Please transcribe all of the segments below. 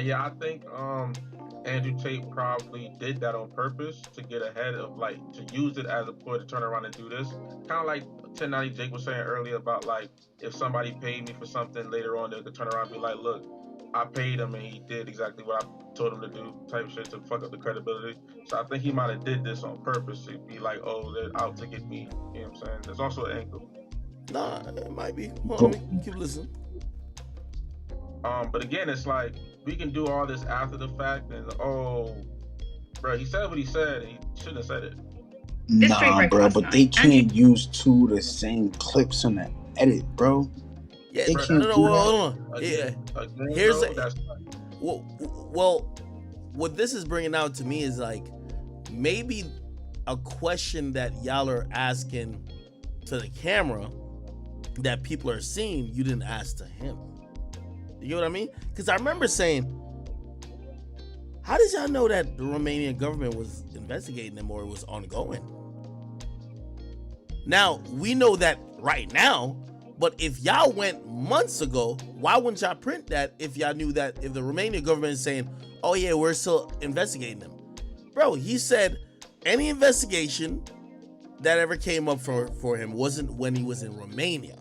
Yeah, I think Andrew Tate probably did that on purpose to get ahead of like to use it as a ploy to turn around and do this. Kind of like 1090 Jake was saying earlier about like if somebody paid me for something later on, they could turn around and be like, look, I paid him and he did exactly what I told him to do, type shit to fuck up the credibility. So I think he might have did this on purpose to be like, oh, they're out to get me. You know what I'm saying? There's also an angle. Nah, it might be. Hold on, let me keep listening. But again, it's like we can do all this after the fact, and oh, bro, he said what he said, and he shouldn't have said it. Nah, bro, but they can't use two of the same clips in the edit, bro. Yeah, they can't no, hold on. Here's well, what this is bringing out to me is like maybe a question that y'all are asking to the camera that people are seeing, you didn't ask to him. You know what I mean? Because I remember saying, how did y'all know that the Romanian government was investigating them or it was ongoing? Now, we know that right now, but if y'all went months ago, why wouldn't y'all print that if y'all knew that if the Romanian government is saying, oh yeah, we're still investigating them? Bro, he said any investigation that ever came up for him wasn't when he was in Romania.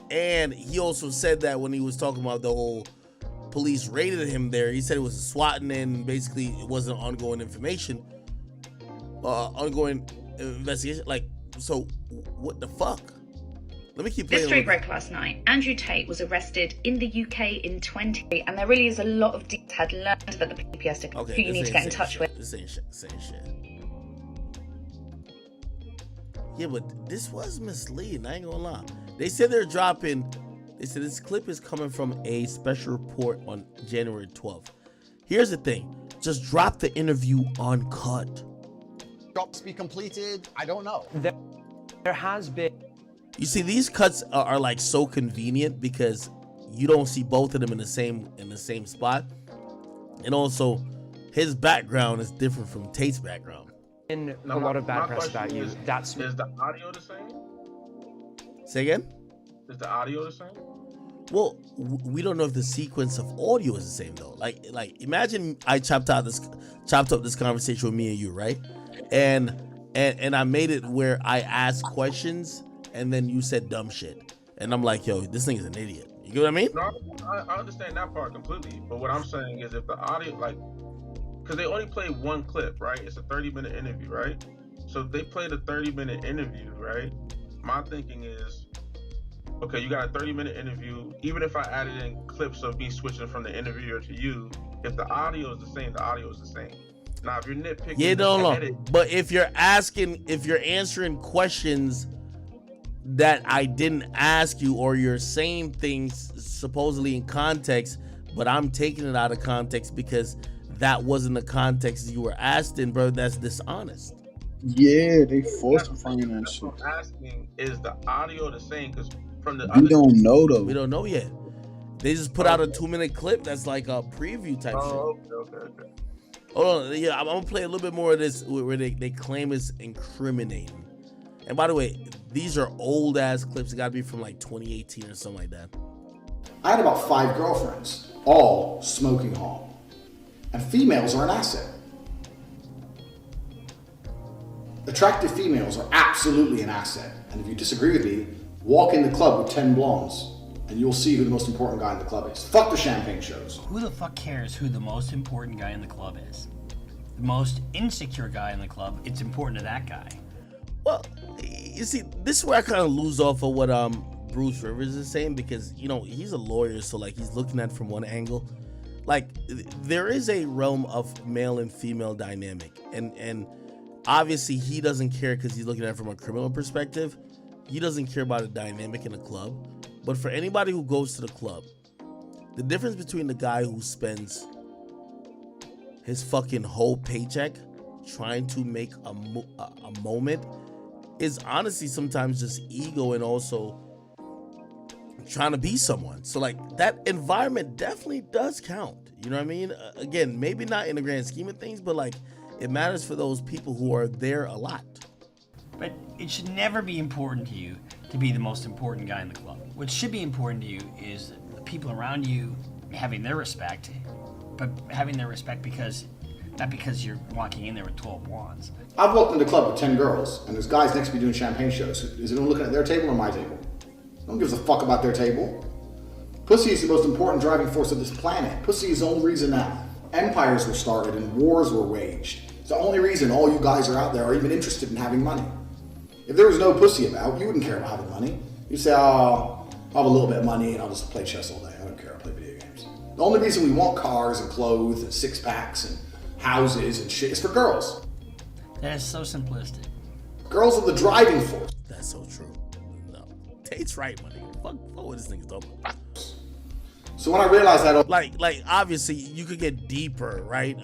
And he also said that when he was talking about the whole police raided him there, he said it was a swatting and basically it wasn't ongoing information, ongoing investigation. Like, so what the fuck? Let me keep playing. This street broke last night. Andrew Tate was arrested in the UK in 20, and there really is a lot of details had learned that the PPS who you need to get in touch with. This ain't shit. Yeah, but this was misleading. I ain't gonna lie. They said they said this clip is coming from a special report on January 12th. Here's the thing. Just drop the interview uncut. Jobs be completed? I don't know. There has been. You see, these cuts are like so convenient because you don't see both of them in the same spot. And also, his background is different from Tate's background. In a lot of bad press about you. Is the audio the same? Say again? Is the audio the same? Well, we don't know if the sequence of audio is the same though. Like imagine I chopped up this conversation with me and you, right? And I made it where I asked questions and then you said dumb shit. And I'm like, yo, this thing is an idiot. You get what I mean? No, I understand that part completely. But what I'm saying is if the audio, like, because they only play one clip, right? It's a 30-minute interview, right? So if they played a 30-minute interview, right? My thinking is, okay, you got a 30-minute interview. Even if I added in clips of me switching from the interviewer to you, if the audio is the same, the audio is the same. Now, if you're nitpicking, yeah, no. But if you're answering questions that I didn't ask you, or you're saying things supposedly in context, but I'm taking it out of context because that wasn't the context you were asked in, bro, that's dishonest. Yeah, they falsifying that shit. I'm asking, is the audio the same? Because from the we don't know though. We don't know yet. They just put out a 2-minute clip that's like a preview type shit. Okay. Hold on, yeah, I'm gonna play a little bit more of this where they claim it's incriminating. And by the way, these are old ass clips. It gotta be from like 2018 or something like that. I had about 5 girlfriends, all smoking hot. And females are an asset. Attractive females are absolutely an asset. And if you disagree with me, walk in the club with 10 blondes and you'll see who the most important guy in the club is. Fuck the champagne shows. Who the fuck cares who the most important guy in the club is? The most insecure guy in the club, it's important to that guy. Well, you see, this is where I kind of lose off of what Bruce Rivers is saying, because, you know, he's a lawyer, so like he's looking at it from one angle. Like, there is a realm of male and female dynamic, and obviously he doesn't care because he's looking at it from a criminal perspective. He doesn't care about a dynamic in a club. But for anybody who goes to the club, the difference between the guy who spends his fucking whole paycheck trying to make a moment is honestly sometimes just ego and also trying to be someone. So like that environment definitely does count. You know what I mean? Again, maybe not in the grand scheme of things, but like it matters for those people who are there a lot. But it should never be important to you to be the most important guy in the club. What should be important to you is the people around you having their respect but having their respect not because you're walking in there with 12 blondes. I've walked into a club with 10 girls, and there's guys next to me doing champagne shows. Is anyone looking at their table or my table? No one gives a fuck about their table. Pussy is the most important driving force of this planet. Pussy is the only reason that empires were started and wars were waged. It's the only reason all you guys are out there are even interested in having money. If there was no pussy about, you wouldn't care about having money. You'd say, oh, I'll have a little bit of money and I'll just play chess all day. I don't care, I'll play video games. The only reason we want cars and clothes and six packs and houses and shit is for girls. That is so simplistic. Girls are the driving force. That's so true. No, Tate's right, money. Fuck what this nigga's talking about. So when I realized that, like obviously you could get deeper, right?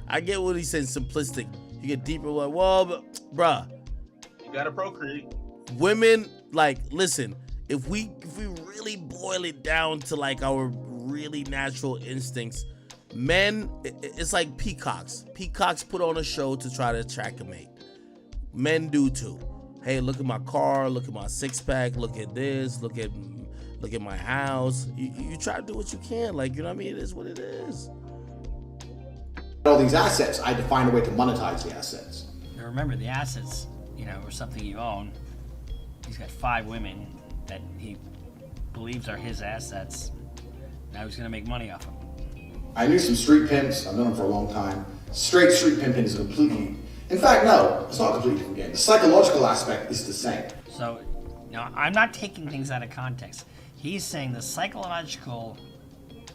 I get what he's saying, simplistic. You get deeper, like, well, but, bruh, you gotta procreate. Women, like, listen, if we really boil it down to like our really natural instincts, men, it's like peacocks. Peacocks put on a show to try to attract a mate. Men do too. Hey, look at my car, look at my six pack, look at this, look at my house. You try to do what you can, like, you know what I mean? It is what it is. All these assets, I had to find a way to monetize the assets. Now remember, the assets, are something you own. He's got 5 women that he believes are his assets. Now he's gonna make money off them. I knew some street pimps. I've known them for a long time. Straight street pimping is completely... In fact, no, it's not a completely different game. The psychological aspect is the same. So, I'm not taking things out of context. He's saying the psychological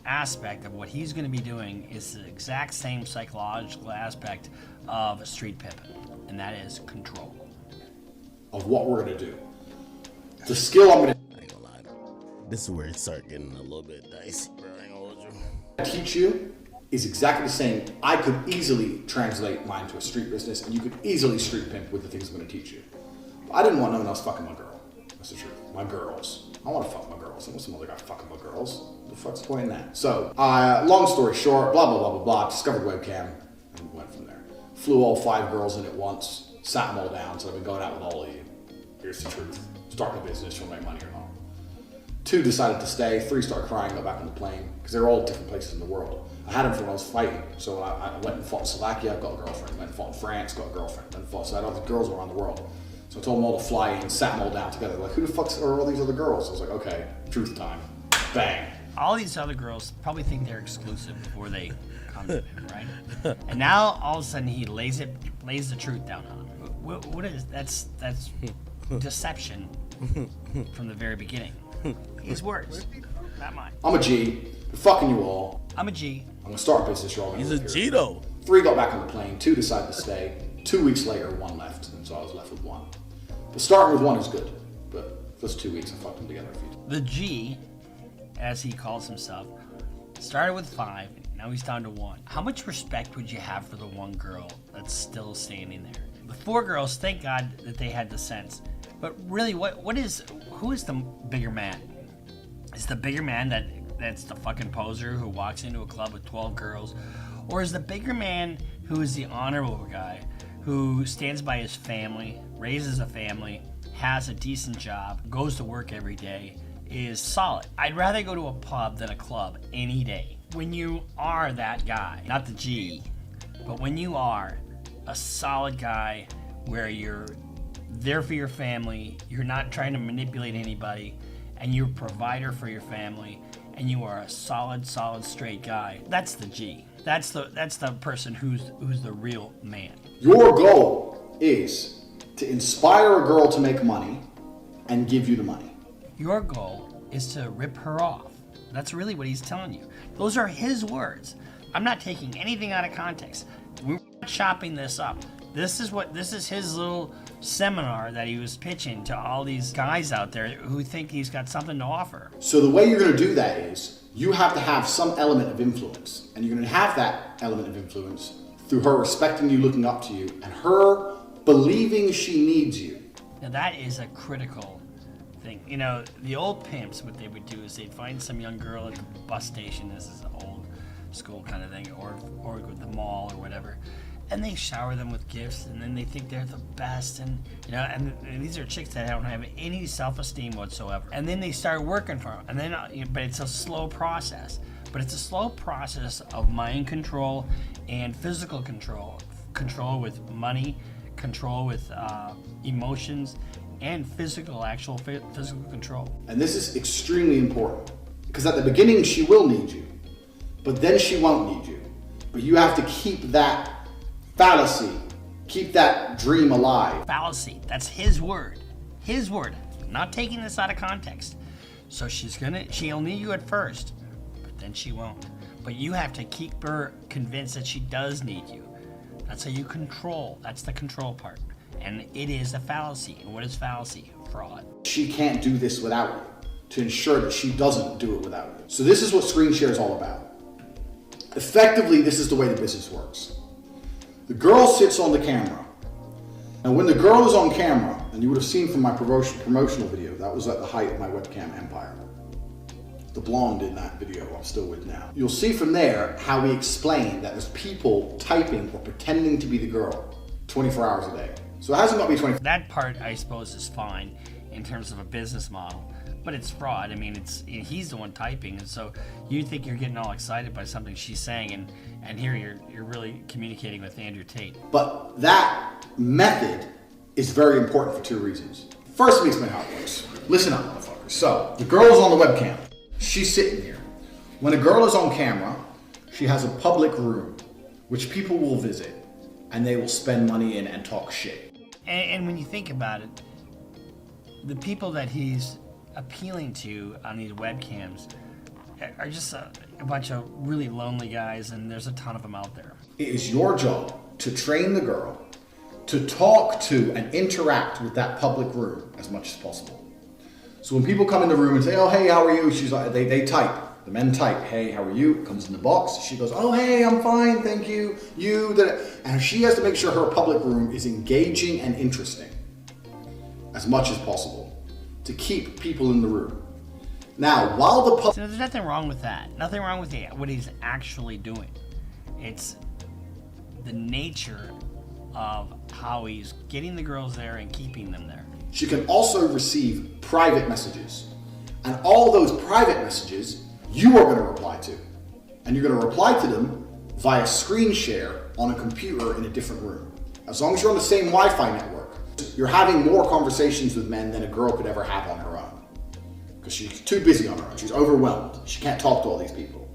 aspect of what he's going to be doing is the exact same psychological aspect of a street pimp, and that is control. Of what we're going to do. The skill I'm going to... I ain't gonna lie. This is where it starts getting a little bit dicey, bro. I ain't gonna hold you. teach you is exactly the same. I could easily translate mine to a street business, and you could easily street pimp with the things I'm going to teach you. I didn't want no one else fucking my girl. That's the truth. My girls. I want to fuck my girls. I want some other guy fucking my girls. What the fuck's the point in that? So, long story short, blah, blah, blah, blah, blah. Discovered webcam and went from there. Flew all 5 girls in at once. Sat them all down. So I've been going out with all of you. Here's the truth. Start a business. You want to make money or not. 2 decided to stay. 3 started crying, go back on the plane. Because they're all different places in the world. I had them from when I was fighting. So I went and fought in Slovakia, got a girlfriend. Went and fought in France, got a girlfriend. Went and fought. So I had all the girls around the world. So I told them all to fly in, sat them all down together. Like, who the fuck are all these other girls? I was like, okay, truth time. Bang. All these other girls probably think they're exclusive before they come to him, right? And now all of a sudden he lays the truth down on them. What is that's deception from the very beginning. His words, not mine. I'm a G. I'm fucking you all. I'm a G. I'm gonna start a business. You're all gonna He's a live here. G though. 3 got back on the plane. 2 decided to stay. 2 weeks later, 1 left, and so I was left with 1. But starting with 1 is good. But those 2 weeks, I fucked them together a few times. The G, as he calls himself, started with 5. Now he's down to 1. How much respect would you have for the 1 girl that's still standing there? The 4 girls, thank God that they had the sense. But really, who is the bigger man? Is the bigger man that's the fucking poser who walks into a club with 12 girls? Or is the bigger man who is the honorable guy, who stands by his family, raises a family, has a decent job, goes to work every day, is solid? I'd rather go to a pub than a club any day. When you are that guy, not the G, but when you are a solid guy where you're there for your family, you're not trying to manipulate anybody, and you're a provider for your family, and you are a solid straight guy, that's the G. That's the person who's the real man. Your goal is to inspire a girl to make money and give you the money. Your goal is to rip her off. That's really what he's telling you. Those are his words. I'm not taking anything out of context. We're not chopping this up. This is his little seminar that he was pitching to all these guys out there who think he's got something to offer. So the way you're going to do that is you have to have some element of influence. And you're going to have that element of influence through her respecting you, looking up to you, and her believing she needs you. Now that is a critical thing. You know, the old pimps, what they would do is they'd find some young girl at the bus station, this is an old school kind of thing, or at the mall or whatever, and they shower them with gifts, and then they think they're the best, and you know, and these are chicks that don't have any self-esteem whatsoever, and then they start working for them, and then but it's a slow process. But it's a slow process of mind control and physical control. Control with money, control with emotions, and actual physical control. And this is extremely important, because at the beginning she will need you, but then she won't need you. But you have to keep that fallacy, keep that dream alive. Fallacy, that's his word. His word, not taking this out of context. So she'll need you at first, but then she won't. But you have to keep her convinced that she does need you. That's how you control, that's the control part. And it is a fallacy. And what is fallacy? Fraud. She can't do this without you, to ensure that she doesn't do it without you. So this is what screen share is all about. Effectively, this is the way the business works. The girl sits on the camera. And when the girl is on camera, and you would have seen from my promotional video, that was at the height of my webcam empire. The blonde in that video I'm still with now. You'll see from there how we explain that there's people typing or pretending to be the girl 24 hours a day. So it hasn't got to be 24. That part, I suppose, is fine in terms of a business model, but it's fraud. I mean, he's the one typing, and so you think you're getting all excited by something she's saying, and here you're really communicating with Andrew Tate. But that method is very important for 2 reasons. First, let me explain how it works. Listen up, motherfuckers. So the girl is on the webcam. She's sitting here. When a girl is on camera, she has a public room, which people will visit, and they will spend money in and talk shit. And when you think about it, the people that he's appealing to on these webcams are just a bunch of really lonely guys, and there's a ton of them out there. It is your job to train the girl to talk to and interact with that public room as much as possible. So when people come in the room and say, oh, hey, how are you? She's like, they type. The men type, hey, how are you? It comes in the box. She goes, oh, hey, I'm fine, thank you. And she has to make sure her public room is engaging and interesting as much as possible to keep people in the room. Now, while the public... So there's nothing wrong with that. Nothing wrong with what he's actually doing. It's the nature of how he's getting the girls there and keeping them there. She can also receive private messages. And all those private messages you are going to reply to. And you're going to reply to them via screen share on a computer in a different room. As long as you're on the same Wi-Fi network, you're having more conversations with men than a girl could ever have on her own. Because she's too busy on her own. She's overwhelmed. She can't talk to all these people.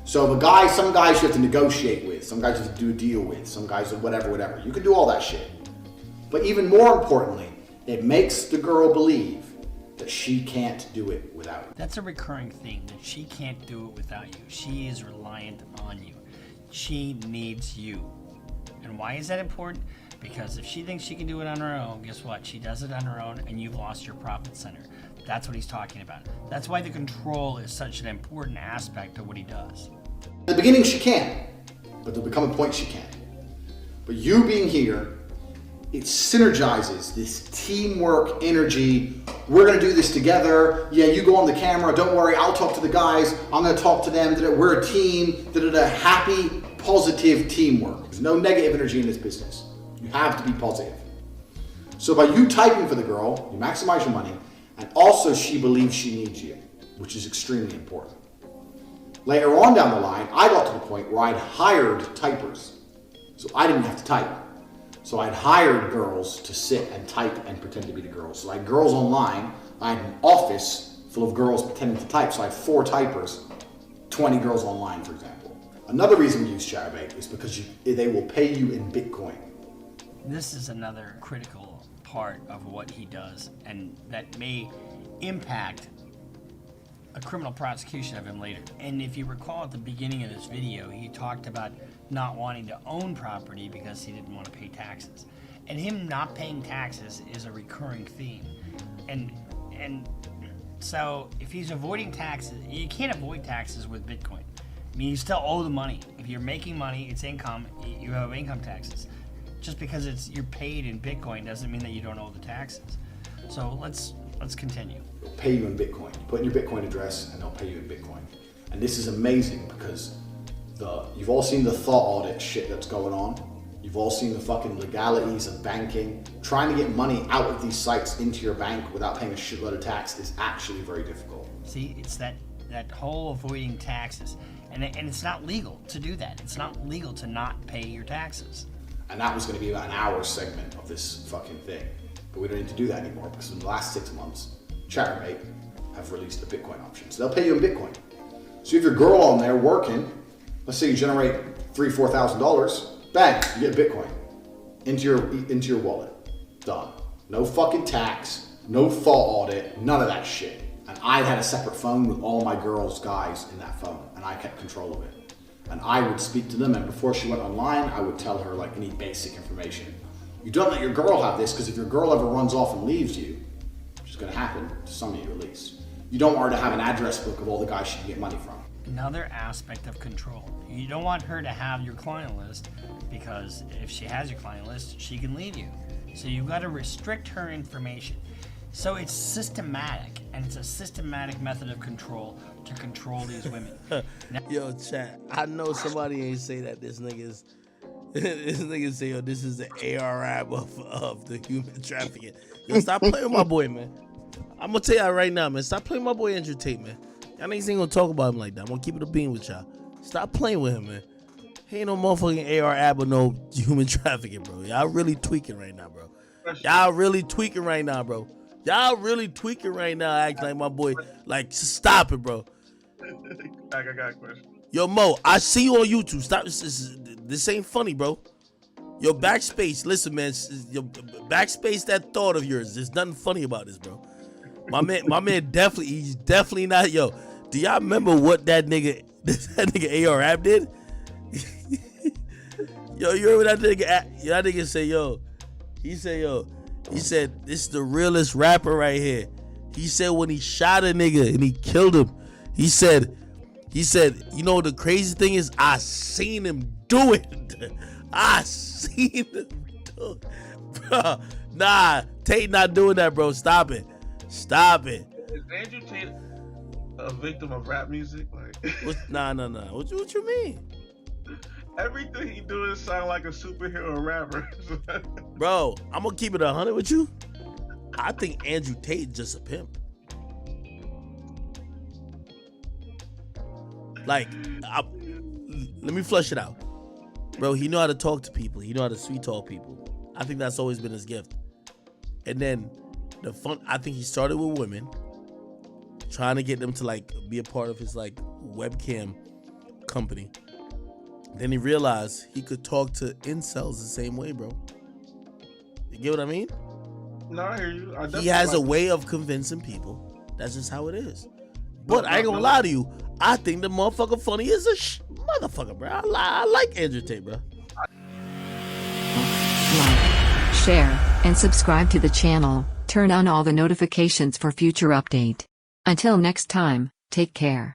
So some guys you have to negotiate with, some guys you have to do a deal with, some guys whatever. You can do all that shit. But even more importantly, it makes the girl believe that she can't do it without you. That's a recurring theme, that she can't do it without you. She is reliant on you. She needs you. And why is that important? Because if she thinks she can do it on her own, guess what? She does it on her own, and you've lost your profit center. That's what he's talking about. That's why the control is such an important aspect of what he does. In the beginning she can, but there'll become a point she can't. But you being here, it synergizes this teamwork energy. We're gonna do this together. Yeah, you go on the camera, don't worry, I'll talk to the guys, I'm gonna talk to them, we're a team, happy, positive teamwork. There's no negative energy in this business. You have to be positive. So by you typing for the girl, you maximize your money, and also she believes she needs you, which is extremely important. Later on down the line, I got to the point where I'd hired typers. So I didn't have to type. So I'd hired girls to sit and type and pretend to be the girls. So I had girls online. I had an office full of girls pretending to type. So I had 4 typers, 20 girls online, for example. Another reason we use Chaturbate is because they will pay you in Bitcoin. This is another critical part of what he does, and that may impact a criminal prosecution of him later. And if you recall at the beginning of this video, he talked about not wanting to own property because he didn't want to pay taxes. And him not paying taxes is a recurring theme. And so if he's avoiding taxes, you can't avoid taxes with Bitcoin. I mean, you still owe the money. If you're making money, it's income, you have income taxes. Just because you're paid in Bitcoin doesn't mean that you don't owe the taxes. So let's continue. They'll pay you in Bitcoin. You put in your Bitcoin address and they'll pay you in Bitcoin. And this is amazing because you've all seen the thought audit shit that's going on. You've all seen the fucking legalities of banking. Trying to get money out of these sites into your bank without paying a shitload of tax is actually very difficult. See, it's that that whole avoiding taxes, and it's not legal to do that. It's not legal to not pay your taxes. And that was going to be about an hour segment of this fucking thing. But we don't need to do that anymore because in the last 6 months, Chattermate have released a Bitcoin option. So they'll pay you in Bitcoin. So if your girl on there working, let's say you generate $3,000, $4,000, bang, you get Bitcoin into your wallet. Done. No fucking tax, no fault audit, none of that shit. And I had a separate phone with all my girls' guys in that phone, and I kept control of it. And I would speak to them, and before she went online, I would tell her like any basic information. You don't let your girl have this, because if your girl ever runs off and leaves you, which is going to happen to some of you at least, you don't want her to have an address book of all the guys she can get money from. Another aspect of control. You don't want her to have your client list, because if she has your client list, she can leave you. So you've got to restrict her information. So it's systematic, and it's a systematic method of control to control these women. Now, yo, chat, I know somebody ain't say that this nigga's say, yo, this is the ARAB of the human trafficking. Yo, stop playing with my boy, man. I'm gonna tell y'all right now, man. Stop playing with my boy Andrew Tate, man. Y'all niggas ain't gonna talk about him like that. I'm gonna keep it a bean with y'all. Stop playing with him, man. He ain't no motherfucking ARAB or no human trafficking, bro. Y'all really tweaking right now, bro. Y'all really tweaking right now, bro. Y'all really tweaking right now, acting like my boy. Like, stop it, bro. I got a question. Yo, Mo, I see you on YouTube. Stop. This ain't funny, bro. Yo, backspace. Listen, man. Yo, backspace that thought of yours. There's nothing funny about this, bro. My man he's definitely not. Yo, do y'all remember what that nigga ARAB did? Yo, you heard what that nigga say, yo. He said, this is the realest rapper right here. He said when he shot a nigga and he killed him, he said, you know the crazy thing is, I seen him do it. I seen him do it. Bro, nah, Tate not doing that, bro. Stop it. Stop it. Is Andrew Tate a victim of rap music? Like, Nah. What you mean? Everything he doing sound like a superhero rapper. Bro, I'm gonna keep it 100 with you. I think Andrew Tate just a pimp. Like, let me flush it out. Bro, he know how to talk to people. He know how to sweet talk people. I think that's always been his gift. And then I think he started with women, trying to get them to like be a part of his like webcam company. Then he realized he could talk to incels the same way, bro. You get what I mean? No, I hear you. He has a way of convincing people. That's just how it is. But I ain't gonna lie to you. I think the motherfucker funny as a motherfucker, bro. I like Andrew Tate, bro. Like, share, and subscribe to the channel. Turn on all the notifications for future update. Until next time, take care.